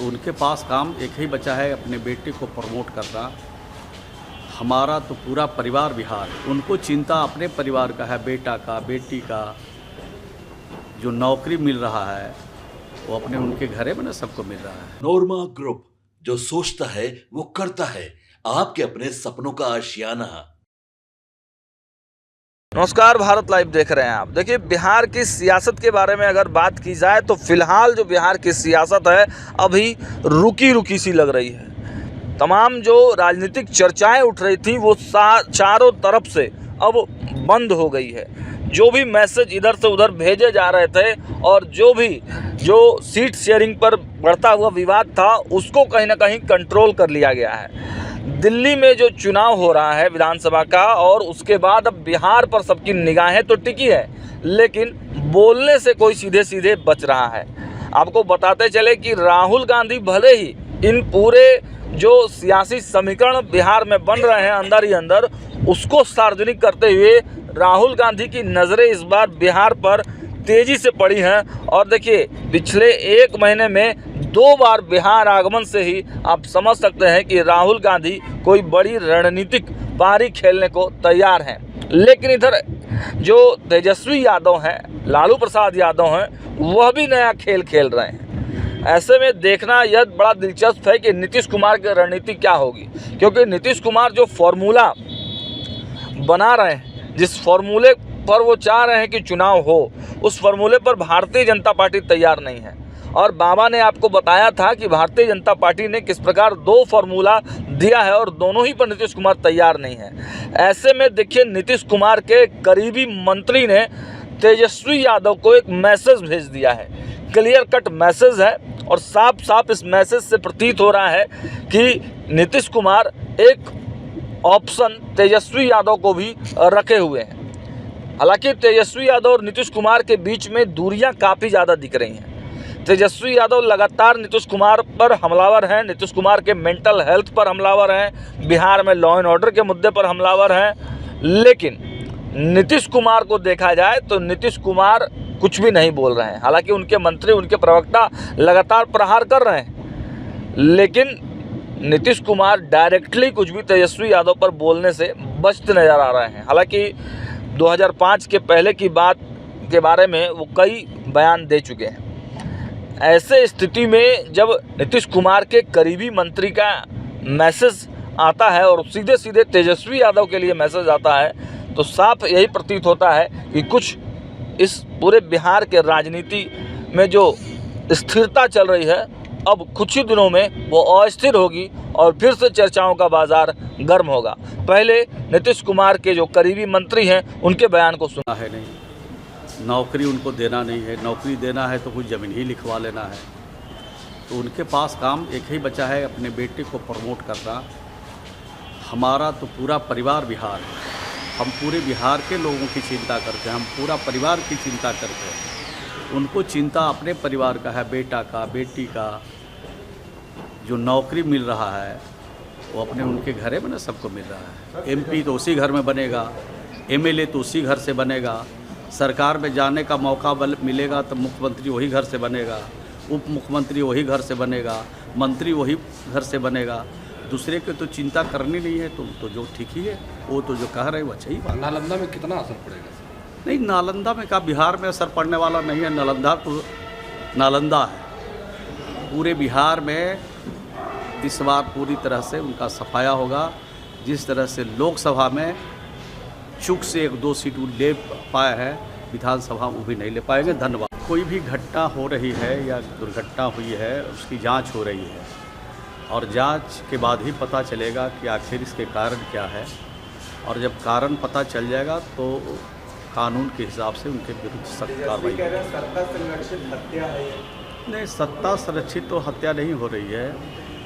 तो उनके पास काम एक ही बचा है, अपने बेटे को प्रमोट करना। हमारा तो पूरा परिवार बिहार, उनको चिंता अपने परिवार का है, बेटा का, बेटी का। जो नौकरी मिल रहा है वो अपने उनके घरे में ना सबको मिल रहा है। नोरमा ग्रुप, जो सोचता है वो करता है, आपके अपने सपनों का आशियाना। नमस्कार, भारत लाइव देख रहे हैं आप। देखिए, बिहार की सियासत के बारे में अगर बात की जाए तो फिलहाल जो बिहार की सियासत है अभी रुकी रुकी सी लग रही है। तमाम जो राजनीतिक चर्चाएं उठ रही थी वो चारों तरफ से अब बंद हो गई है। जो भी मैसेज इधर से उधर भेजे जा रहे थे और जो सीट शेयरिंग पर बढ़ता हुआ विवाद था उसको कहीं ना कहीं कंट्रोल कर लिया गया है। दिल्ली में जो चुनाव हो रहा है विधानसभा का, और उसके बाद अब बिहार पर सबकी निगाहें तो टिकी है, लेकिन बोलने से कोई सीधे सीधे बच रहा है। आपको बताते चले कि राहुल गांधी भले ही इन पूरे जो सियासी समीकरण बिहार में बन रहे हैं अंदर ही अंदर, उसको सार्वजनिक करते हुए राहुल गांधी की नज़रें इस बार बिहार पर तेज़ी से पड़ी हैं। और देखिए, पिछले एक महीने में 2 बार बिहार आगमन से ही आप समझ सकते हैं कि राहुल गांधी कोई बड़ी रणनीतिक पारी खेलने को तैयार हैं। लेकिन इधर जो तेजस्वी यादव हैं, लालू प्रसाद यादव हैं, वह भी नया खेल खेल रहे हैं। ऐसे में देखना यह बड़ा दिलचस्प है कि नीतीश कुमार की रणनीति क्या होगी, क्योंकि नीतीश कुमार जो फॉर्मूला बना रहे हैं, जिस फॉर्मूले पर वो चाह रहे हैं कि चुनाव हो, उस फॉर्मूले पर भारतीय जनता पार्टी तैयार नहीं है। और बाबा ने आपको बताया था कि भारतीय जनता पार्टी ने किस प्रकार 2 फार्मूला दिया है और दोनों ही पर नीतीश कुमार तैयार नहीं है। ऐसे में देखिए, नीतीश कुमार के करीबी मंत्री ने तेजस्वी यादव को एक मैसेज भेज दिया है। क्लियर कट मैसेज है और साफ साफ इस मैसेज से प्रतीत हो रहा है कि नीतीश कुमार एक ऑप्शन तेजस्वी यादव को भी रखे हुए हैं। हालांकि तेजस्वी यादव और नीतीश कुमार के बीच में दूरियां काफ़ी ज़्यादा दिख रही हैं। तेजस्वी यादव लगातार नीतीश कुमार पर हमलावर हैं, नीतीश कुमार के मेंटल हेल्थ पर हमलावर हैं, बिहार में लॉ एंड ऑर्डर के मुद्दे पर हमलावर हैं। लेकिन नीतीश कुमार को देखा जाए तो नीतीश कुमार कुछ भी नहीं बोल रहे हैं। हालांकि उनके मंत्री, उनके प्रवक्ता लगातार प्रहार कर रहे हैं, लेकिन नीतीश कुमार डायरेक्टली कुछ भी तेजस्वी यादव पर बोलने से बचते नज़र आ रहे हैं। हालांकि 2005 के पहले की बात के बारे में वो कई बयान दे चुके हैं। ऐसे स्थिति में जब नीतीश कुमार के करीबी मंत्री का मैसेज आता है और सीधे सीधे तेजस्वी यादव के लिए मैसेज आता है, तो साफ यही प्रतीत होता है कि कुछ इस पूरे बिहार के राजनीति में जो स्थिरता चल रही है, अब कुछ ही दिनों में वो अस्थिर होगी और फिर से चर्चाओं का बाजार गर्म होगा। पहले नीतीश कुमार के जो करीबी मंत्री हैं उनके बयान को सुना है नहीं, नौकरी उनको देना नहीं है, नौकरी देना है तो कुछ ज़मीन ही लिखवा लेना है। तो उनके पास काम एक ही बचा है, अपने बेटे को प्रमोट करना। हमारा तो पूरा परिवार बिहार है, हम पूरे बिहार के लोगों की चिंता करते हैं, हम पूरा परिवार की चिंता करते हैं। उनको चिंता अपने परिवार का है, बेटा का, बेटी का। जो नौकरी मिल रहा है वो अपने उनके घरे में ना सबको मिल रहा है। MP तो उसी घर में बनेगा, MLA तो उसी घर से बनेगा, सरकार में जाने का मौका मिलेगा तो मुख्यमंत्री वही घर से बनेगा, उप मुख्यमंत्री वही घर से बनेगा, मंत्री वही घर से बनेगा। दूसरे के तो चिंता करनी नहीं है, तो जो ठीक ही है, वो तो जो कह रहे हैं वो अच्छा ही बात। नालंदा में कितना असर पड़ेगा? नहीं, नालंदा में का बिहार में असर पड़ने वाला नहीं है। नालंदा तो नालंदा है, पूरे बिहार में इस बार पूरी तरह से उनका सफाया होगा। जिस तरह से लोकसभा में चूक से 1-2 सीट ले पाया है, विधानसभा वो भी नहीं ले पाएंगे। धन्यवाद। कोई भी घटना हो रही है या दुर्घटना हुई है, उसकी जांच हो रही है और जांच के बाद ही पता चलेगा कि आखिर इसके कारण क्या है। और जब कारण पता चल जाएगा तो कानून के हिसाब से उनके विरुद्ध सख्त कार्रवाई होगी। सत्ता संरक्षित हत्या है? नहीं, सत्ता संरक्षित तो हत्या नहीं हो रही है।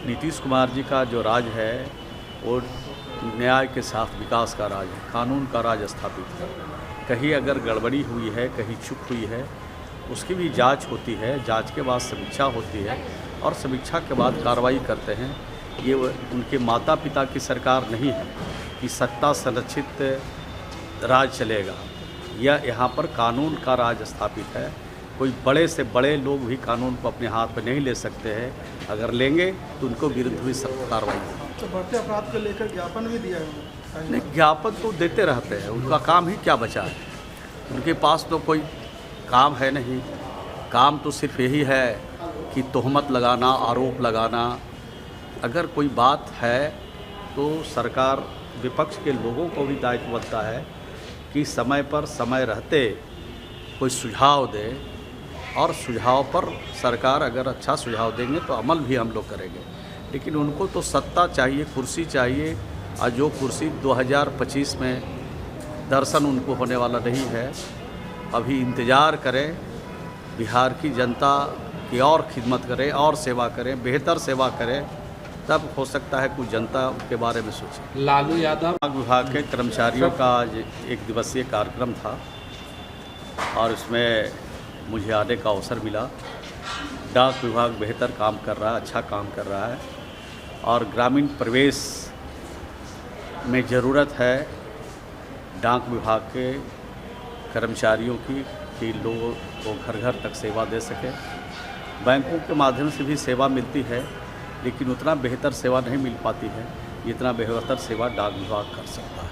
नीतीश कुमार जी का जो राज है वो न्याय के साथ विकास का राज है, कानून का राज स्थापित है। कहीं अगर गड़बड़ी हुई है, कहीं चूक हुई है, उसकी भी जांच होती है, जांच के बाद समीक्षा होती है और समीक्षा के बाद कार्रवाई करते हैं। ये उनके माता पिता की सरकार नहीं है कि सत्ता संरक्षित राज चलेगा। यह यहाँ पर कानून का राज स्थापित है। कोई बड़े से बड़े लोग भी कानून को अपने हाथ में नहीं ले सकते हैं। अगर लेंगे तो उनको विरुद्ध भी सख्त कार्रवाई होगी। तो बढ़ते अपराध को लेकर ज्ञापन भी दिया है? नहीं, ज्ञापन तो देते रहते हैं, उनका काम ही क्या बचा है। उनके पास तो कोई काम है नहीं। काम तो सिर्फ यही है कि तोहमत लगाना, आरोप लगाना। अगर कोई बात है तो सरकार, विपक्ष के लोगों को भी दायित्व बनता है कि समय पर समय रहते कोई सुझाव दे, और सुझाव पर सरकार अगर अच्छा सुझाव देंगे तो अमल भी हम लोग करेंगे। लेकिन उनको तो सत्ता चाहिए, कुर्सी चाहिए, और जो कुर्सी 2025 में दर्शन उनको होने वाला नहीं है। अभी इंतज़ार करें, बिहार की जनता की और खिदमत करें और सेवा करें, बेहतर सेवा करें, तब हो सकता है कुछ जनता के बारे में सोचे। लालू यादव डाक विभाग के कर्मचारियों का आज 1 दिवसीय कार्यक्रम था और उसमें मुझे आने का अवसर मिला। डाक विभाग बेहतर काम कर रहा है, अच्छा काम कर रहा है, और ग्रामीण प्रवेश में ज़रूरत है डाक विभाग के कर्मचारियों की कि लोगों को घर घर तक सेवा दे सके। बैंकों के माध्यम से भी सेवा मिलती है, लेकिन उतना बेहतर सेवा नहीं मिल पाती है जितना बेहतर सेवा डाक विभाग कर सकता है।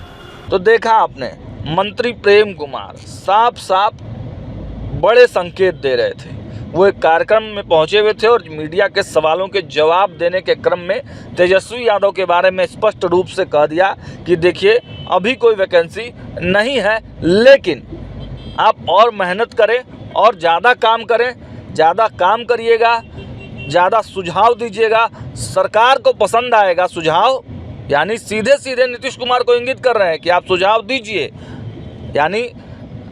तो देखा आपने, मंत्री प्रेम कुमार साफ साफ बड़े संकेत दे रहे थे। वो एक कार्यक्रम में पहुंचे हुए थे और मीडिया के सवालों के जवाब देने के क्रम में तेजस्वी यादव के बारे में स्पष्ट रूप से कह दिया कि देखिए अभी कोई वैकेंसी नहीं है, लेकिन आप और मेहनत करें और ज़्यादा काम करें, ज़्यादा काम करिएगा, ज़्यादा सुझाव दीजिएगा, सरकार को पसंद आएगा सुझाव। यानी सीधे सीधे नीतीश कुमार को इंगित कर रहे हैं कि आप सुझाव दीजिए। यानी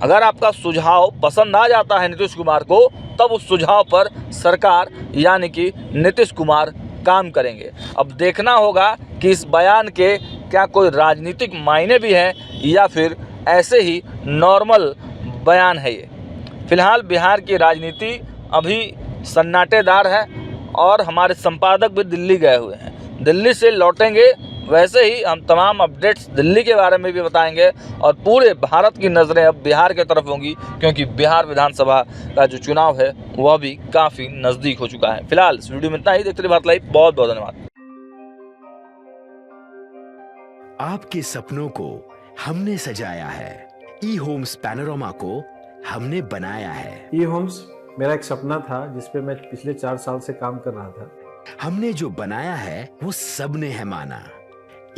अगर आपका सुझाव पसंद आ जाता है नीतीश कुमार को, तब उस सुझाव पर सरकार यानी कि नीतीश कुमार काम करेंगे। अब देखना होगा कि इस बयान के क्या कोई राजनीतिक मायने भी हैं या फिर ऐसे ही नॉर्मल बयान है ये। फिलहाल बिहार की राजनीति अभी सन्नाटेदार है और हमारे संपादक भी दिल्ली गए हुए हैं। दिल्ली से लौटेंगे, वैसे ही हम तमाम अपडेट्स दिल्ली के बारे में भी बताएंगे और पूरे भारत की नज़रें अब बिहार की तरफ होंगी, क्योंकि बिहार विधानसभा का जो चुनाव है वह भी काफ़ी नज़दीक हो चुका है। फिलहाल इस वीडियो में इतना ही। देखते रहिए भारत लाइव। बहुत बहुत धन्यवाद। आपके सपनों को हमने सजाया है, ई होम्स पैनोरमा को हमने बनाया है। ई होम्स मेरा एक सपना था जिस पे मैं पिछले 4 साल से काम कर रहा था। हमने जो बनाया है वो सबने है माना।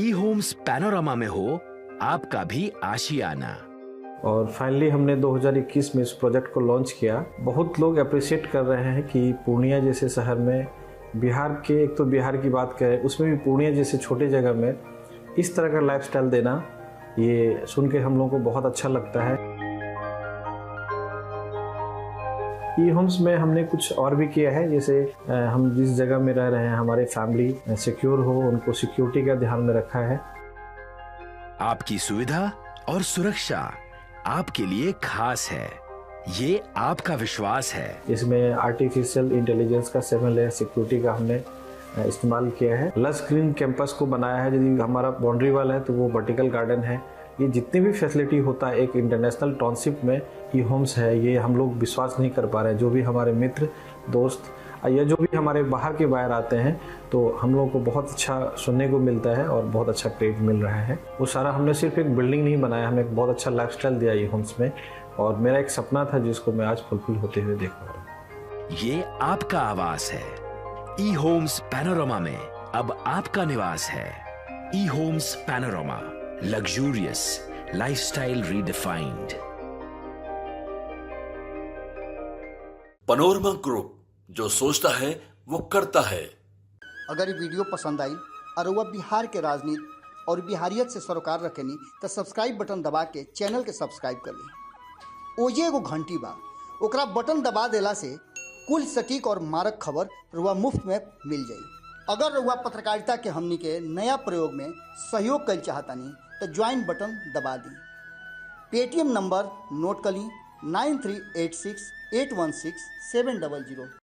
ई होम्स पैनोरमा में हो आपका भी आशियाना। और फाइनली हमने 2021 में इस प्रोजेक्ट को लॉन्च किया। बहुत लोग अप्रिशिएट कर रहे हैं कि पूर्णिया जैसे शहर में, बिहार के, एक तो बिहार की बात करें उसमें भी पूर्णिया जैसे छोटे जगह में इस तरह का लाइफस्टाइल देना, ये सुन के हम लोगों को बहुत अच्छा लगता है। ई होम्स में हमने कुछ और भी किया है, जैसे हम जिस जगह में रह रहे हैं हमारे फैमिली सिक्योर हो, उनको सिक्योरिटी का ध्यान में रखा है। आपकी सुविधा और सुरक्षा आपके लिए खास है, ये आपका विश्वास है। इसमें आर्टिफिशियल इंटेलिजेंस का 7 लेयर सिक्योरिटी का हमने इस्तेमाल किया है। लस ग्रीन कैंपस को बनाया है। यदि हमारा बाउंड्री वाल है तो वो वर्टिकल गार्डन है। ये जितनी भी फैसिलिटी होता है एक इंटरनेशनल टाउनशिप में ई होम्स है, ये हम लोग विश्वास नहीं कर पा रहे हैं। जो भी हमारे मित्र दोस्त या जो भी हमारे बाहर के बाहर आते हैं तो हम लोगों को बहुत अच्छा सुनने को मिलता है और बहुत अच्छा क्रेडिट मिल रहा है। वो सारा हमने सिर्फ एक बिल्डिंग नहीं बनाया, हमें एक बहुत अच्छा लाइफस्टाइल दिया ई होम्स में, और मेरा एक सपना था जिसको मैं आज फुलफिल होते हुए देख पा रहा हूँ। ये आपका आवास है। ई होम्स पैनोरमा में अब आपका निवास है। E homes Panorama, luxurious lifestyle redefined. Panorama group, जो सोचता है वो करता है। अगर ये वीडियो पसंद आई और वह बिहार के राजनीति और बिहारियत से सरोकार रखेनी तो सब्सक्राइब बटन दबा के चैनल के सब्सक्राइब कर ली। ओजे एगो घंटी बा, ओकरा बटन दबा देला से कुल सटीक और मारक खबर रुआ मुफ्त में मिल जाई। अगर रुआ पत्रकारिता के हमनी के नया प्रयोग में सहयोग कर चाहतानी तो ज्वाइन बटन दबा दी। पेटीएम नंबर नोट कर ली 9386816700।